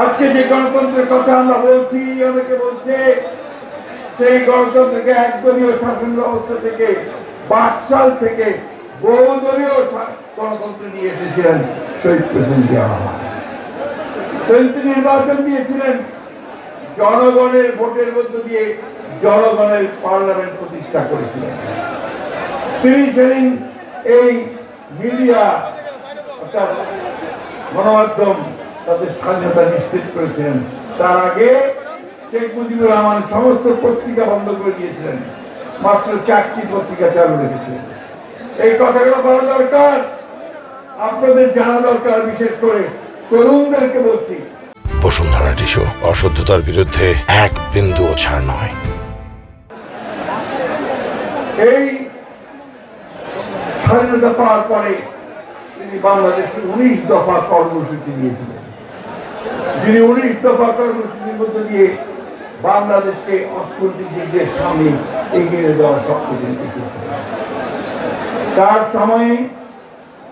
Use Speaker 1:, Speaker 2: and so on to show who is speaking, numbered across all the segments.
Speaker 1: আজকে যে গণতন্ত্রের কথা আমরা বলছি, অনেকে বলছে সেই গণতন্ত্রকে একদলীয় শাসন ব্যবস্থা থেকে বাকশাল থেকে বহুদলীয় গণতন্ত্র নিয়ে এসেছিলেন শহীদ প্রেসিডেন্ট জিয়া রহমান। নির্বাচন দিয়েছিলেন জনগণের ভোটের মধ্য দিয়ে, জনগণের পার্লামেন্ট প্রতিষ্ঠা করেছিলেন তিনি। সেদিন এই মিডিয়া অর্থাৎ গণমাধ্যম তাদের স্বাধীনতা নিশ্চিত করেছিলেন। তার আগে শেখ মুজিবুর রহমান সমস্ত পত্রিকা বন্ধ করে দিয়েছিলেন, মাত্র 4টি পত্রিকা চালু রেখেছিলেন। এই কথাগুলো বলা দরকার, আপনাদের জানা দরকার, বিশেষ করে তরুণদেরকে বলছি।
Speaker 2: বসুন্ধরা টিস্যু অশুদ্ধতার বিরুদ্ধে এক বিন্দুও ছাড় নয়।
Speaker 1: এই স্বাধীনতা পাওয়ার পরে তিনি বাংলাদেশকে 19 দফা কর্মসূচি দিয়েছিলেন, যিনি 19 দফা কর্মসূচির মধ্যে দিয়ে বাংলাদেশকে অর্থনৈতিক দিকের সামনে এগিয়ে দেওয়ার স্বপ্ন দেখেছিলেন। তার সময়ে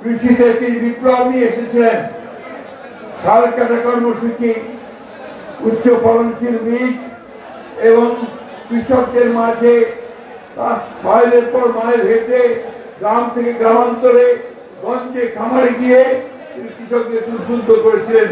Speaker 1: কৃষিতে তিনি বিপ্লব নিয়ে এসেছিলেন। খাল কাটা কর্মসূচি, উচ্চ ফলনশীল বীজ এবং কৃষকদের মাঝে মাইলের পর মাইল হেঁটে গ্রাম থেকে গ্রামান্তরে গঞ্জে খামারে গিয়ে কৃষকদের উদ্বুদ্ধ করেছিলেন।